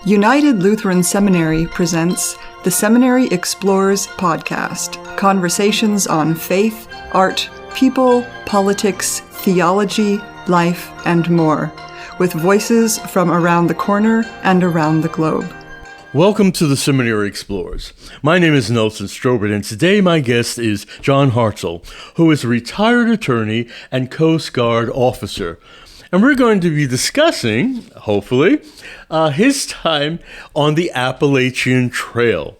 United Lutheran Seminary presents the Seminary Explores podcast, conversations on faith, art, people, politics, theology, life, and more, with voices from around the corner and around the globe. Welcome to the Seminary Explorers. My name is Nelson Strobert, and today my guest is John Hartzell, who is a retired attorney and Coast Guard officer. And we're going to be discussing, hopefully, his time on the Appalachian Trail.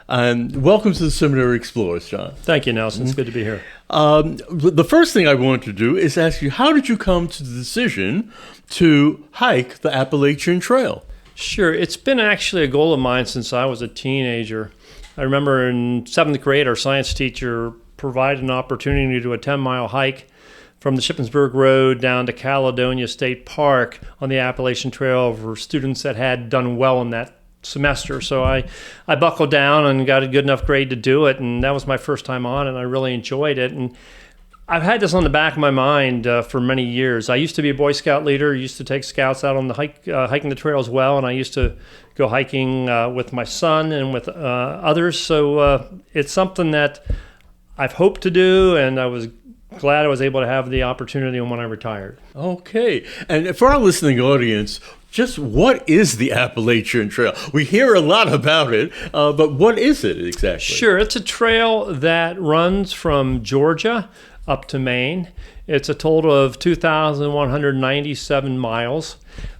And welcome to the Seminary Explorers, John. Thank you, Nelson. It's good to be here. The first thing I want to do is ask you, how did you come to the decision to hike the Appalachian Trail? Sure. It's been actually a goal of mine since I was a teenager. I remember in 7th grade, our science teacher provided an opportunity to do a 10-mile hike from the Shippensburg Road down to Caledonia State Park on the Appalachian Trail for students that had done well in that semester. So I buckled down and got a good enough grade to do it, and that was my first time on, and I really enjoyed it. And I've had this on the back of my mind for many years. I used to be a Boy Scout leader, used to take scouts out on the hiking the trail as well, and I used to go hiking with my son and with others. So it's something that I've hoped to do, and I was glad I was able to have the opportunity when I retired. Okay. And for our listening audience, just what is the Appalachian Trail? We hear a lot about it, but what is it exactly? Sure. It's a trail that runs from Georgia up to Maine. It's a total of 2,197 miles.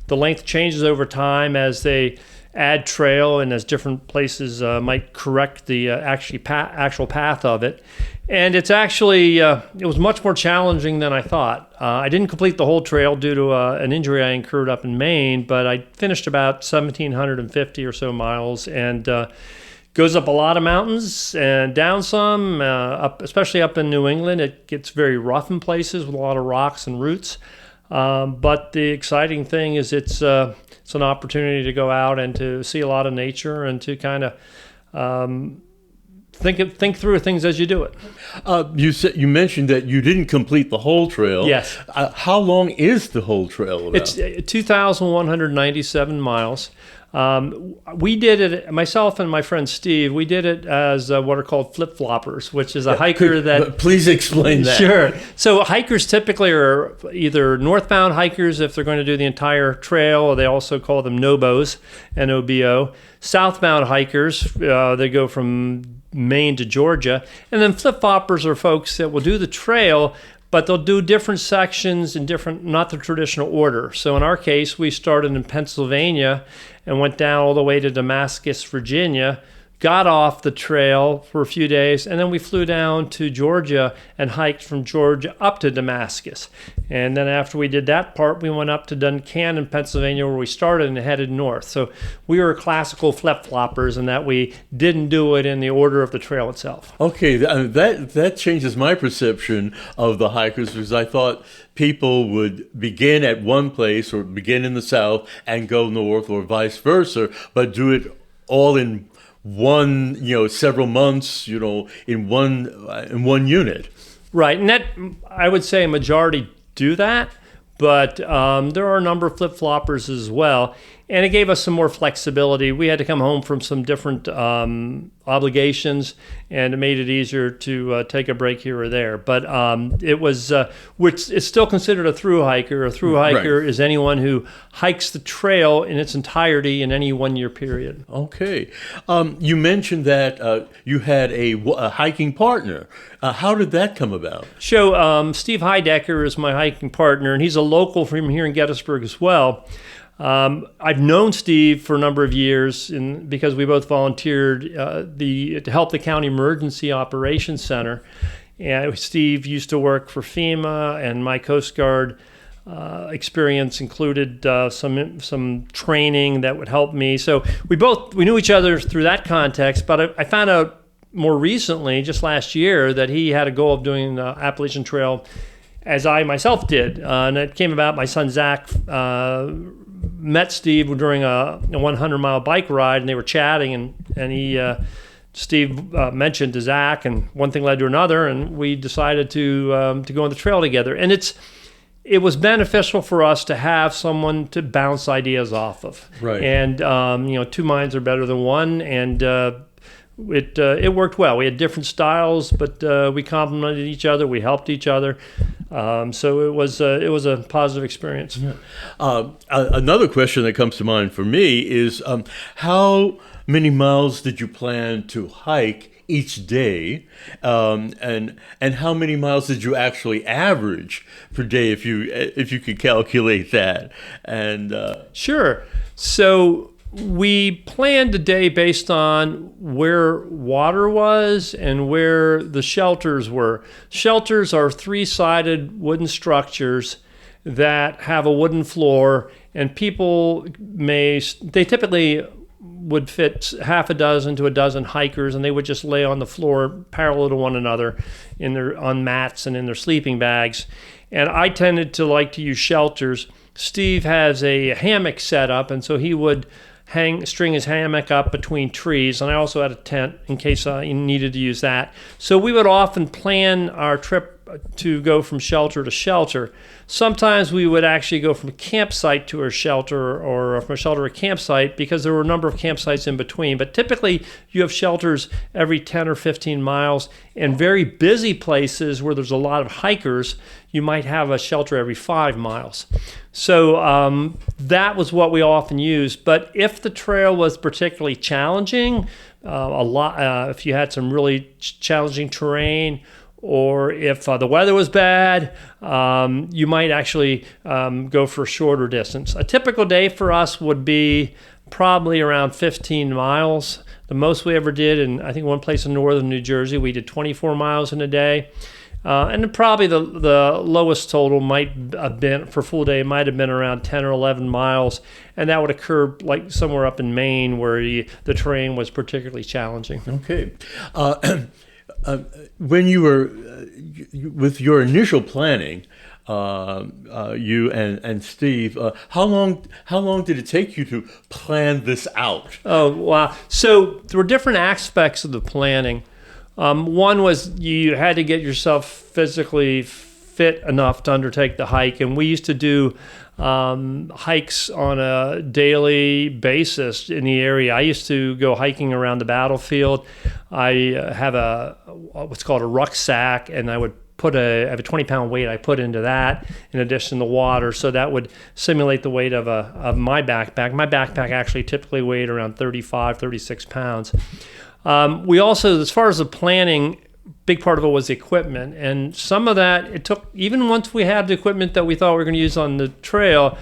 The length changes over time as they add trail and as different places might correct the actual path of it. And it's actually, it was much more challenging than I thought. I didn't complete the whole trail due to an injury I incurred up in Maine, but I finished about 1,750 or so miles, and goes up a lot of mountains and down some, especially up in New England. It gets very rough in places with a lot of rocks and roots. But the exciting thing is it's an opportunity to go out and to see a lot of nature and to kind of think through things as you do it. You mentioned that you didn't complete the whole trail. Yes. How long is the whole trail about? It's 2,197 miles. We did it, myself and my friend Steve, we did it as what are called flip-floppers, which is a hiker that... Please explain that. Sure. So hikers typically are either northbound hikers if they're going to do the entire trail, or they also call them Nobos, N-O-B-O. Southbound hikers, they go from Maine to Georgia. And then flip-floppers are folks that will do the trail, but they'll do different sections in different, not the traditional order. So in our case, we started in Pennsylvania and went down all the way to Damascus, Virginia, got off the trail for a few days, and then we flew down to Georgia and hiked from Georgia up to Damascus. And then after we did that part, we went up to Duncannon, Pennsylvania, where we started and headed north. So we were classical flip-floppers in that we didn't do it in the order of the trail itself. Okay, that changes my perception of the hikers, because I thought people would begin at one place or begin in the south and go north, or vice versa, but do it all in one, several months, in one unit. Right, and that, I would say a majority do that, but there are a number of flip-floppers as well, and it gave us some more flexibility. We had to come home from some different obligations, and it made it easier to take a break here or there. But it was, it's still considered a thru hiker. A thru hiker is anyone who hikes the trail in its entirety in any 1 year period. Okay. You mentioned that you had a hiking partner. How did that come about? So Steve Heidecker is my hiking partner, and he's a local from here in Gettysburg as well. I've known Steve for a number of years because we both volunteered to help the County Emergency Operations Center. And Steve used to work for FEMA, and my Coast Guard experience included some training that would help me. So we knew each other through that context, but I found out more recently, just last year, that he had a goal of doing the Appalachian Trail as I myself did. And it came about, my son Zach met Steve during a 100-mile bike ride, and they were chatting, and Steve mentioned to Zach, and one thing led to another, and we decided to go on the trail together. And it's it was beneficial for us to have someone to bounce ideas off of. Right. And, 2 minds are better than one. And it worked well. We had different styles, but we complemented each other. We helped each other. So it was a positive experience. Yeah. Another question that comes to mind for me is how many miles did you plan to hike each day, and how many miles did you actually average per day, if you could calculate that? And Sure. So we planned a day based on where water was and where the shelters were. Shelters are 3-sided wooden structures that have a wooden floor, and people they typically would fit half a dozen to a dozen hikers, and they would just lay on the floor parallel to one another on mats and in their sleeping bags. And I tended to like to use shelters. Steve has a hammock set up, and so he would string his hammock up between trees, and I also had a tent in case I needed to use that. So we would often plan our trip to go from shelter to shelter. Sometimes we would actually go from a campsite to a shelter, or from a shelter to a campsite, because there were a number of campsites in between. But typically you have shelters every 10 or 15 miles. In very busy places where there's a lot of hikers, you might have a shelter every 5 miles. So that was what we often used. But if the trail was particularly challenging, if you had some really challenging terrain, or if the weather was bad, you might actually go for a shorter distance. A typical day for us would be probably around 15 miles. The most we ever did, and I think one place in northern New Jersey, we did 24 miles in a day. And then probably the lowest total might have been, for a full day, might have been around 10 or 11 miles. And that would occur like somewhere up in Maine where the terrain was particularly challenging. Okay. When you were with your initial planning, you and Steve, how long did it take you to plan this out? Oh, wow. So there were different aspects of the planning. One was you had to get yourself physically fit enough to undertake the hike, and we used to do hikes on a daily basis in the area. I used to go hiking around the battlefield. I have what's called a rucksack, and I would I have a 20-pound weight I put into that in addition to water, so that would simulate the weight of my backpack. My backpack actually typically weighed around 35, 36 pounds. We also, as far as the planning, big part of it was the equipment, and some of that, it took, even once we had the equipment that we thought we were going to use on the trail,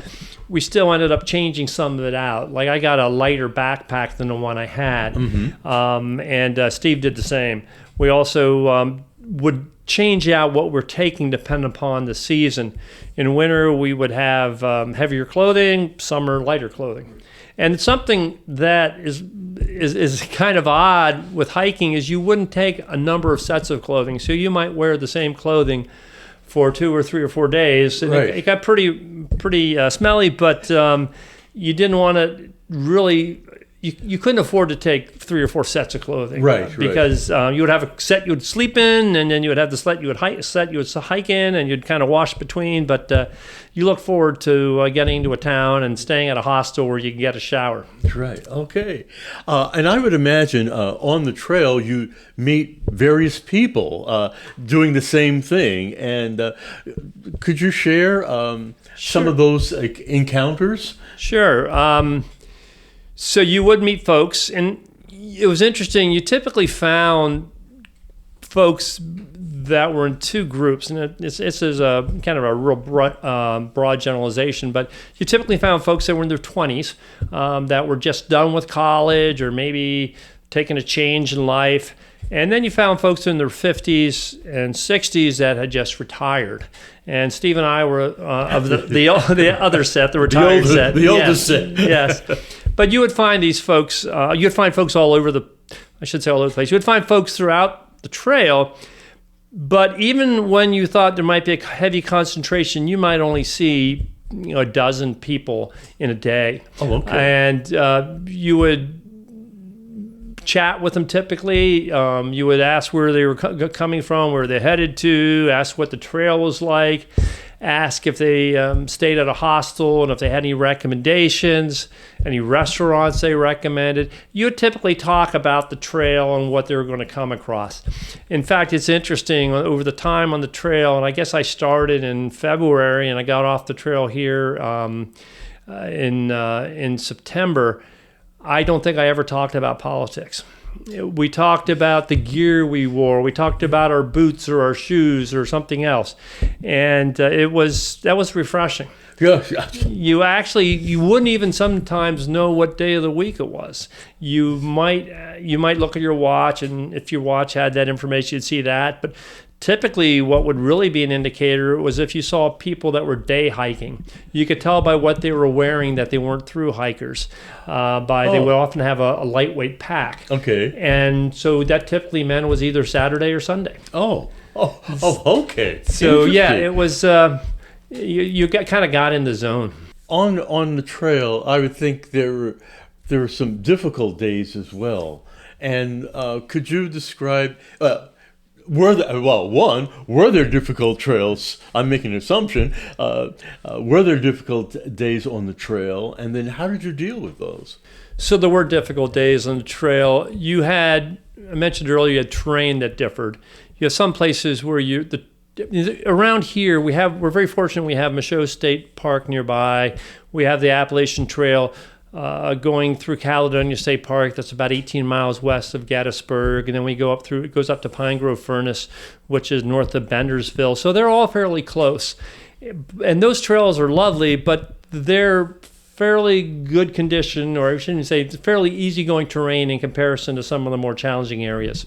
we still ended up changing some of it out. Like I got a lighter backpack than the one I had, and Steve did the same. We also would change out what we're taking depending upon the season. In winter, we would have heavier clothing, summer, lighter clothing. And something that is kind of odd with hiking is you wouldn't take a number of sets of clothing. So you might wear the same clothing for 2 or 3 or 4 days. And right. It got pretty smelly, but you didn't want to really... You couldn't afford to take 3 or 4 sets of clothing, right? Because you would have a set you would sleep in, and then you would have the set you would hike in, and you'd kind of wash between. But you look forward to getting into a town and staying at a hostel where you can get a shower. That's right. Okay, and I would imagine on the trail you meet various people doing the same thing. And could you share some of those encounters? Sure. So you would meet folks, and it was interesting. You typically found folks that were in 2 groups, and this is a kind of a real broad generalization, but you typically found folks that were in their 20s that were just done with college or maybe taking a change in life. And then you found folks in their 50s and 60s that had just retired. And Steve and I were of the other set, the retired set. The oldest set. Yes. But you would find these folks, you'd find folks all over the place. You would find folks throughout the trail. But even when you thought there might be a heavy concentration, you might only see a dozen people in a day. Oh, okay. And you would chat with them typically. You would ask where they were coming from, where they headed to, ask what the trail was like. ask if they stayed at a hostel and if they had any recommendations, any restaurants they recommended. You would typically talk about the trail and what they were going to come across. In fact, it's interesting, over the time on the trail, and I guess I started in February and I got off the trail here in September, I don't think I ever talked about politics. We talked about the gear we wore. We talked about our boots or our shoes or something else, and that was refreshing. Yeah. You wouldn't even sometimes know what day of the week it was. You might look at your watch, and if your watch had that information, you'd see that. But typically, what would really be an indicator was if you saw people that were day hiking. You could tell by what they were wearing that they weren't through hikers. They would often have a lightweight pack. Okay. And so that typically meant it was either Saturday or Sunday. Oh, okay. So yeah, it was. You kind of got in the zone. On the trail, I would think there were some difficult days as well. And could you describe? Were there difficult trails? I'm making an assumption. Were there difficult days on the trail? And then how did you deal with those? So there were difficult days on the trail. I mentioned earlier, you had terrain that differed. You have some places where around here, we're very fortunate we have Michaud State Park nearby. We have the Appalachian Trail going through Caledonia State Park. That's about 18 miles west of Gettysburg. And then we go it goes up to Pine Grove Furnace, which is north of Bendersville. So they're all fairly close. And those trails are lovely, but they're fairly good condition, or I shouldn't say, it's fairly easygoing terrain in comparison to some of the more challenging areas.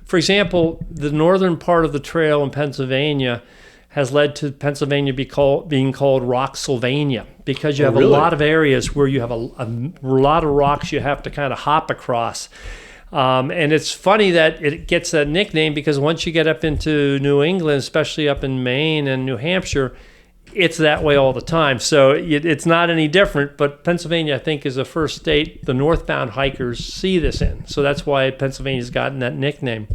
For example, the northern part of the trail in Pennsylvania has led to Pennsylvania being called Rocksylvania, because you have a lot of areas where you have a lot of rocks you have to kind of hop across. And it's funny that it gets that nickname because once you get up into New England, especially up in Maine and New Hampshire, it's that way all the time. So it's not any different, but Pennsylvania, I think, is the first state the northbound hikers see this in. So that's why Pennsylvania's gotten that nickname.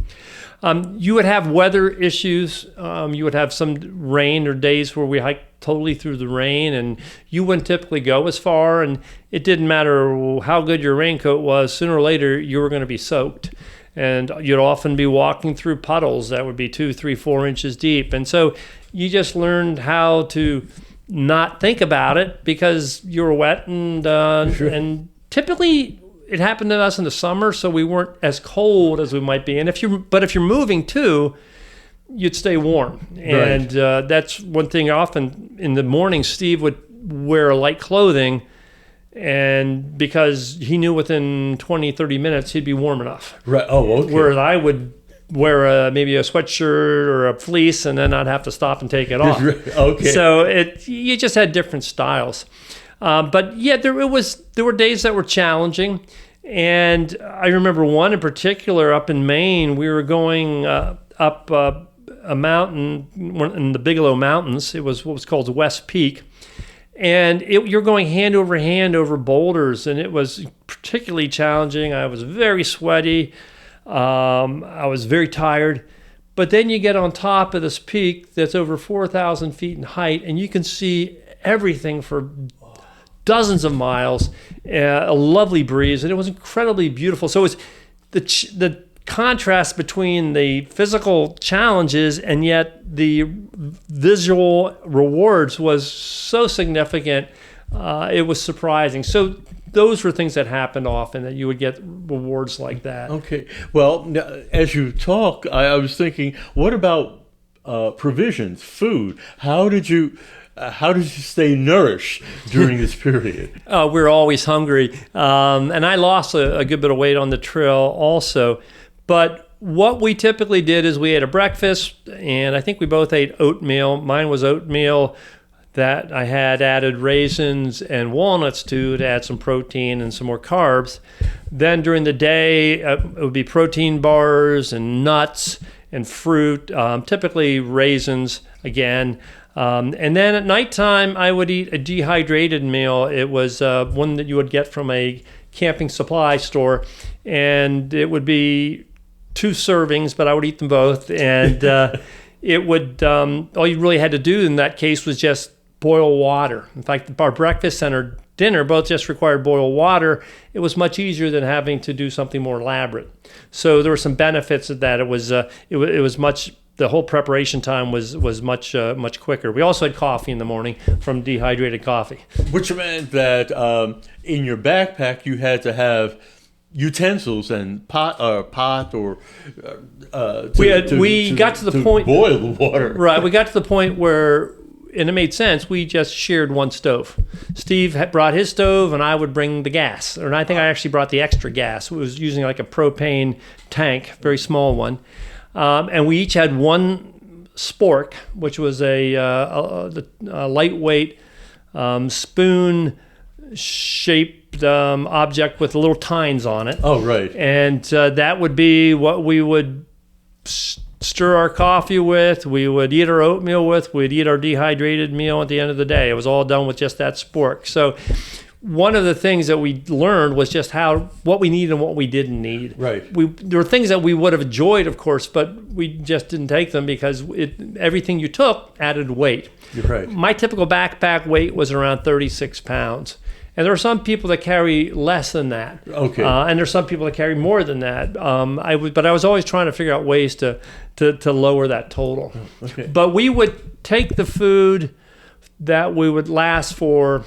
You would have weather issues. You would have some rain or days where we hiked totally through the rain, and you wouldn't typically go as far, and it didn't matter how good your raincoat was. Sooner or later, you were going to be soaked. And you'd often be walking through puddles that would be 2, 3, 4 inches deep. And so you just learned how to not think about it because you were wet. And typically it happened to us in the summer, so we weren't as cold as we might be. And if you're moving too, you'd stay warm. And that's one thing. Often in the morning, Steve would wear light clothing, and because he knew within 20, 30 minutes he'd be warm enough. Right. Oh, okay. Whereas I would wear maybe a sweatshirt or a fleece, and then I'd have to stop and take it off. Okay. So you just had different styles. But yeah, there were days that were challenging. And I remember one in particular up in Maine. We were going up a mountain in the Bigelow Mountains. It was what was called the West Peak. And you're going hand over boulders, and it was particularly challenging. I was very sweaty. I was very tired. But then you get on top of this peak that's over 4,000 feet in height, and you can see everything for dozens of miles, a lovely breeze, and it was incredibly beautiful. So it was the contrast between the physical challenges and yet the visual rewards was so significant. It was surprising. So those were things that happened often, that you would get rewards like that. Okay. Well, as you talk, I was thinking, what about provisions, food? How did you stay nourished during this period? We're always hungry. And I lost a good bit of weight on the trail also. But what we typically did is we ate a breakfast, and I think we both ate oatmeal. Mine was oatmeal that I had added raisins and walnuts to add some protein and some more carbs. Then during the day, it would be protein bars and nuts and fruit, typically raisins again. And then at nighttime, I would eat a dehydrated meal. It was one that you would get from a camping supply store, and it would be 2 servings, but I would eat them both. And it would all you really had to do in that case was just boil water. In fact, our breakfast and our dinner both just required boiled water. It was much easier than having to do something more elaborate. So there were some benefits of that. It was much. The whole preparation time was much quicker. We also had coffee in the morning from dehydrated coffee, which meant that in your backpack you had to have utensils and pot or we got to the point boil the water. Right, we got to the point where, and it made sense, we just shared one stove. Steve had brought his stove and I would bring the gas. And I think I actually brought the extra gas. It was using like a propane tank, very small one. And we each had one spork, which was a lightweight spoon-shaped object with little tines on it. Oh, right. And that would be what we would stir our coffee with. We would eat our oatmeal with. We'd eat our dehydrated meal at the end of the day. It was all done with just that spork. So one of the things that we learned was just what we needed and what we didn't need. Right. There were things that we would have enjoyed, of course, but we just didn't take them because everything you took added weight. You're right. My typical backpack weight was around 36 pounds. And there are some people that carry less than that. Okay. And there's some people that carry more than that. But I was always trying to figure out ways to lower that total. Okay. But we would take the food that we would last for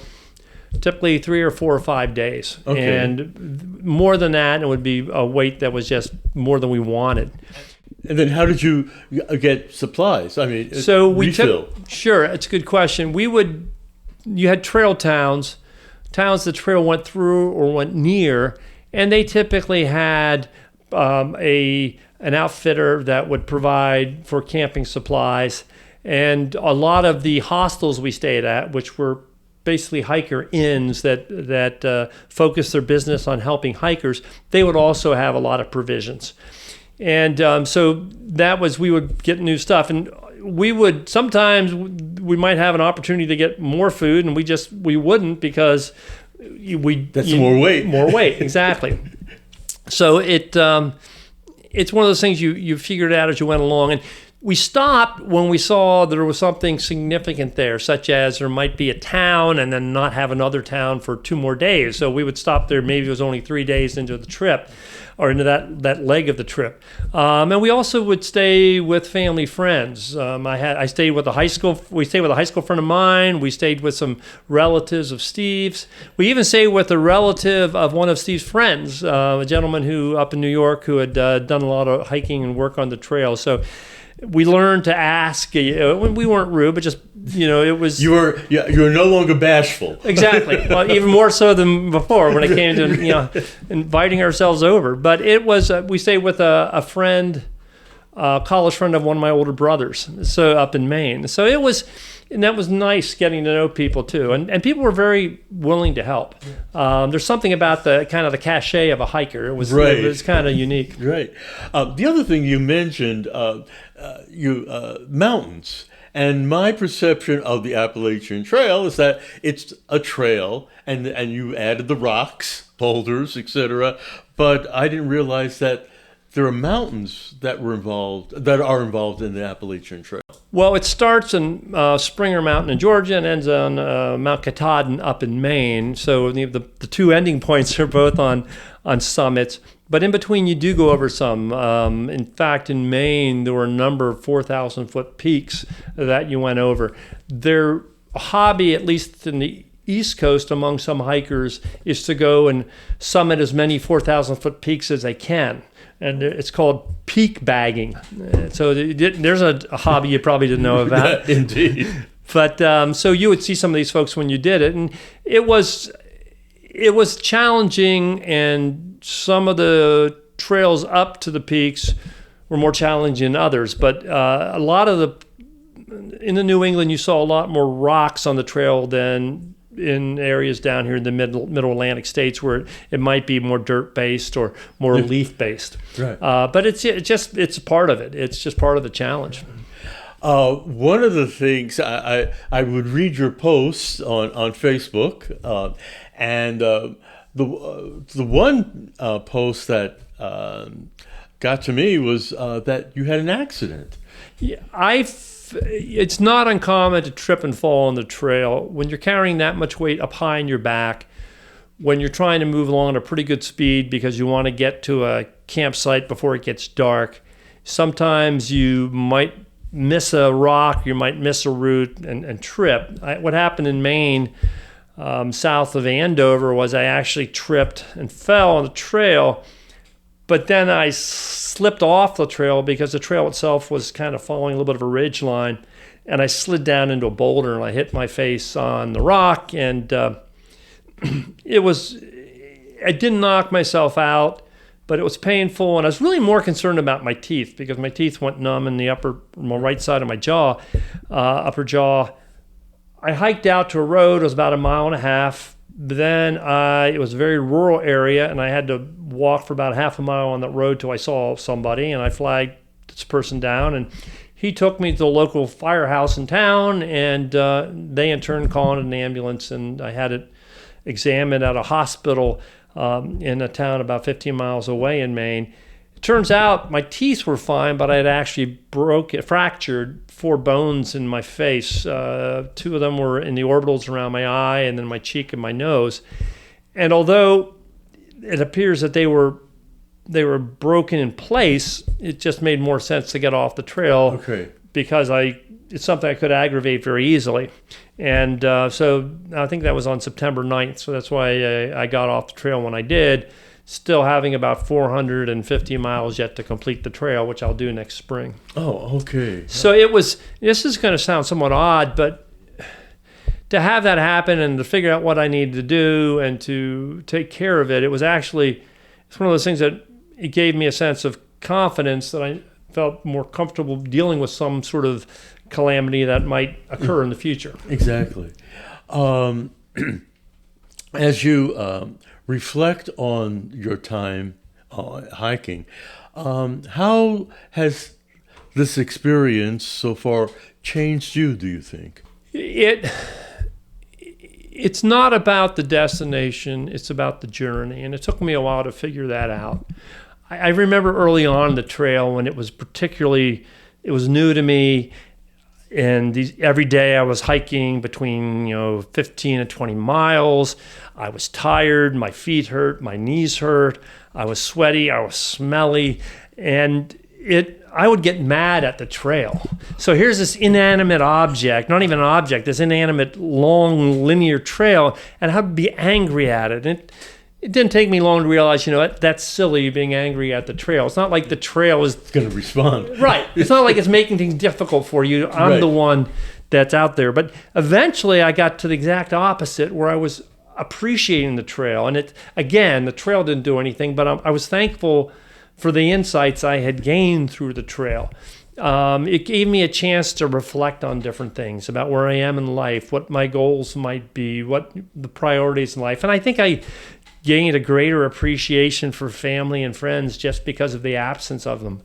typically 3 or 4 or 5 days. Okay. And more than that, it would be a weight that was just more than we wanted. And then how did you get supplies? I mean, so we refill. Sure, it's a good question. You had trail towns the trail went through or went near, and they typically had an outfitter that would provide for camping supplies. And a lot of the hostels we stayed at, which were basically hiker inns that focus their business on helping hikers, they would also have a lot of provisions. And so we would get new stuff. And sometimes we might have an opportunity to get more food, and we wouldn't because more weight. More weight, exactly. So it's one of those things you figured out as you went along. And we stopped when we saw there was something significant there, such as there might be a town and then not have another town for 2 more days. So we would stop there. Maybe it was only 3 days into the trip or into that leg of the trip. And we also would stay with family friends. We stayed with a high school friend of mine. We stayed with some relatives of Steve's. We even stayed with a relative of one of Steve's friends, a gentleman who up in New York who had done a lot of hiking and work on the trail. So we learned to ask. We weren't rude, but just it was. You were no longer bashful. Exactly. Well, even more so than before when it came to inviting ourselves over. But it was we stayed with a friend, college friend of one of my older brothers, so up in Maine. So it was, and that was nice getting to know people too, and people were very willing to help. There's something about the kind of the cachet of a hiker. It was right. It was kind of unique. Right. The other thing you mentioned, mountains. And my perception of the Appalachian Trail is that it's a trail, and you added the rocks, boulders, etc. But I didn't realize that there are mountains that are involved in the Appalachian Trail. Well, it starts in Springer Mountain in Georgia and ends on Mount Katahdin up in Maine. So the 2 ending points are both on summits. But in between, you do go over some. In fact, in Maine, there were a number of 4,000-foot peaks that you went over. Their hobby, at least in the East Coast among some hikers, is to go and summit as many 4,000-foot peaks as they can. And it's called peak bagging. So there's a hobby you probably didn't know about. Indeed. But so you would see some of these folks when you did it, and it was challenging, and some of the trails up to the peaks were more challenging than others. But a lot of in the New England, you saw a lot more rocks on the trail than in areas down here in the middle Atlantic states where it might be more dirt-based or more leaf-based. Right. But it's part of it. It's just part of the challenge. One of the things I would read your posts on Facebook, and the one post that got to me was that you had an accident. Yeah, it's not uncommon to trip and fall on the trail. When you're carrying that much weight up high in your back, when you're trying to move along at a pretty good speed because you want to get to a campsite before it gets dark, sometimes you might miss a rock, you might miss a route and trip. What happened in Maine, south of Andover, was I actually tripped and fell on the trail, but then I slipped off the trail because the trail itself was kind of following a little bit of a ridge line, and I slid down into a boulder and I hit my face on the rock, and I didn't knock myself out, but it was painful, and I was really more concerned about my teeth because my teeth went numb in the right side of my jaw, upper jaw. I hiked out to a road. It was about 1.5 miles. Then it was a very rural area, and I had to walk for about half a mile on that road till I saw somebody, and I flagged this person down, and he took me to the local firehouse in town, and they in turn called an ambulance, and I had it examined at a hospital in a town about 15 miles away in Maine. It turns out my teeth were fine, but I had actually fractured 4 bones in my face. 2 of them were in the orbitals around my eye, and then my cheek and my nose. And although it appears that they were broken in place, it just made more sense to get off the trail. Okay. Because it's something I could aggravate very easily. And so I think that was on September 9th. So that's why I got off the trail when I did, still having about 450 miles yet to complete the trail, which I'll do next spring. Oh, okay. So this is going to sound somewhat odd, but to have that happen and to figure out what I needed to do and to take care of it's one of those things that it gave me a sense of confidence that I felt more comfortable dealing with some sort of calamity that might occur in the future. Exactly. As you reflect on your time hiking, how has this experience so far changed you, do you think? It's not about the destination, it's about the journey, and it took me a while to figure that out. I remember early on the trail when it was new to me, and every day I was hiking between 15 and 20 miles. I was tired, my feet hurt, my knees hurt, I was sweaty, I was smelly, and I would get mad at the trail. So here's this inanimate object, not even an object, this inanimate long linear trail, and I'd be angry at it. And it didn't take me long to realize, that's silly being angry at the trail. It's not like the trail is going to respond. Right. It's not like it's making things difficult for you. I'm right. The one that's out there. But eventually I got to the exact opposite where I was appreciating the trail. And the trail didn't do anything, but I was thankful for the insights I had gained through the trail. It gave me a chance to reflect on different things about where I am in life, what my goals might be, what the priorities in life. And I think I gained a greater appreciation for family and friends just because of the absence of them.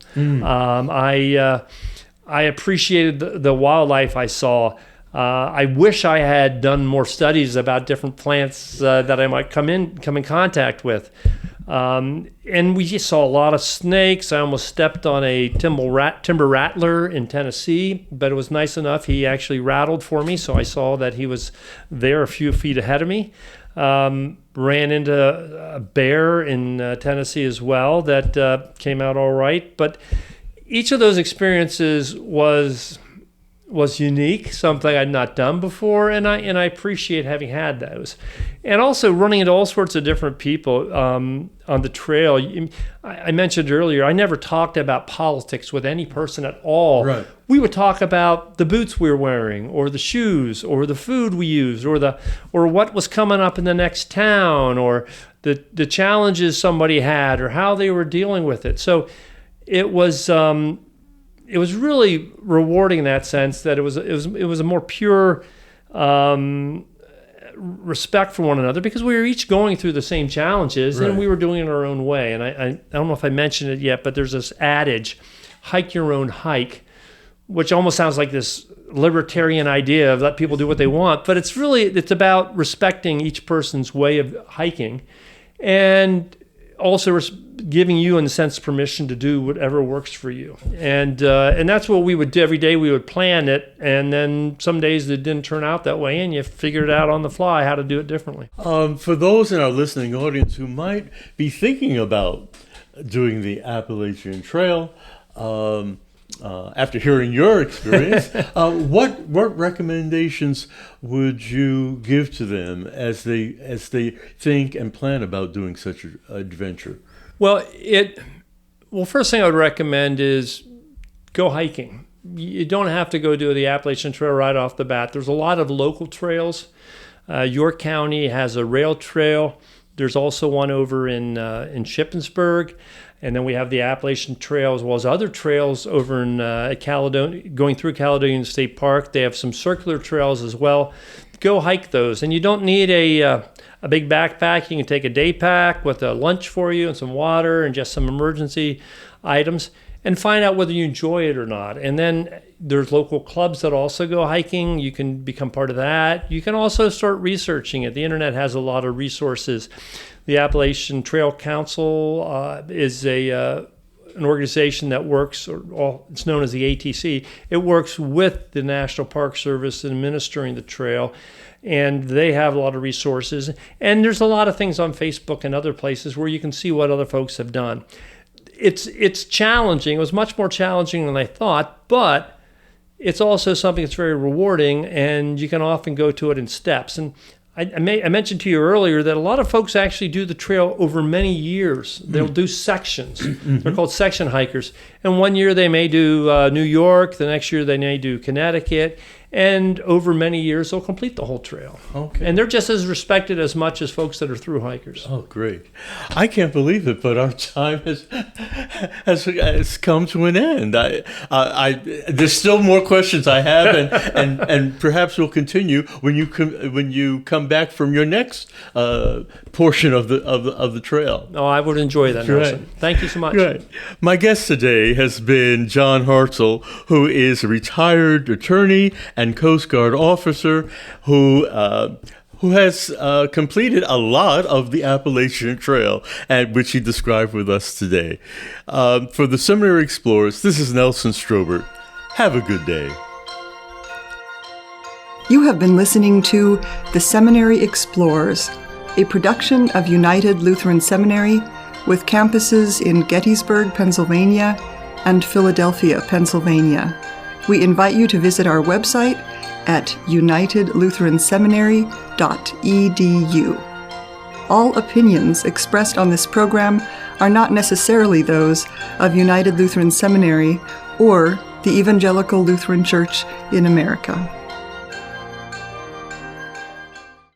I appreciated the wildlife I saw. I wish I had done more studies about different plants that I might come in contact with. And we just saw a lot of snakes. I almost stepped on a timber rattler in Tennessee, but it was nice enough. He actually rattled for me, so I saw that he was there a few feet ahead of me. Ran into a bear in Tennessee as well that came out all right. But each of those experiences was unique, something I'd not done before, and I appreciate having had those. And also running into all sorts of different people on the trail. I mentioned earlier, I never talked about politics with any person at all. Right. We would talk about the boots we were wearing, or the shoes, or the food we used, or what was coming up in the next town, or the challenges somebody had, or how they were dealing with it. So it was really rewarding in that sense that it was a more pure respect for one another because we were each going through the same challenges right. and we were doing it our own way. And I don't know if I mentioned it yet, but there's this adage, hike your own hike, which almost sounds like this libertarian idea of let people do what they want, but it's about respecting each person's way of hiking. And also giving you, in a sense, permission to do whatever works for you. And that's what we would do every day. We would plan it, and then some days it didn't turn out that way, and you figured out on the fly how to do it differently. For those in our listening audience who might be thinking about doing the Appalachian Trail, after hearing your experience, what recommendations would you give to them as they think and plan about doing such an adventure? Well, first thing I would recommend is go hiking. You don't have to go do the Appalachian Trail right off the bat. There's a lot of local trails. York County has a rail trail. There's also one over in Shippensburg. And then we have the Appalachian Trail, as well as other trails over in Caledonia, going through Caledonia State Park. They have some circular trails as well. Go hike those. And you don't need a big backpack. You can take a day pack with a lunch for you and some water and just some emergency items, and find out whether you enjoy it or not. And then there's local clubs that also go hiking. You can become part of that. You can also start researching it. The internet has a lot of resources. The Appalachian Trail Council is an organization that works, it's known as the ATC. It works with the National Park Service in administering the trail, and they have a lot of resources. And there's a lot of things on Facebook and other places where you can see what other folks have done. It's challenging. It was much more challenging than I thought, but it's also something that's very rewarding, and you can often go to it in steps. And I mentioned to you earlier that a lot of folks actually do the trail over many years. They'll do sections. They're called section hikers. And one year they may do New York. The next year they may do Connecticut. And over many years, they'll complete the whole trail. Okay. And they're just as respected as much as folks that are through hikers. Oh, great. I can't believe it, but our time has come to an end. There's still more questions I have, and perhaps we'll continue when you come back from your next portion of the trail. Oh, I would enjoy that, Nelson. Right. Thank you so much. Right. My guest today has been John Hartzell, who is a retired attorney and Coast Guard officer who has completed a lot of the Appalachian Trail, and which he described with us today. For the Seminary Explorers, this is Nelson Strobert. Have a good day. You have been listening to The Seminary Explorers, a production of United Lutheran Seminary with campuses in Gettysburg, Pennsylvania, and Philadelphia, Pennsylvania. We invite you to visit our website at unitedlutheranseminary.edu. All opinions expressed on this program are not necessarily those of United Lutheran Seminary or the Evangelical Lutheran Church in America.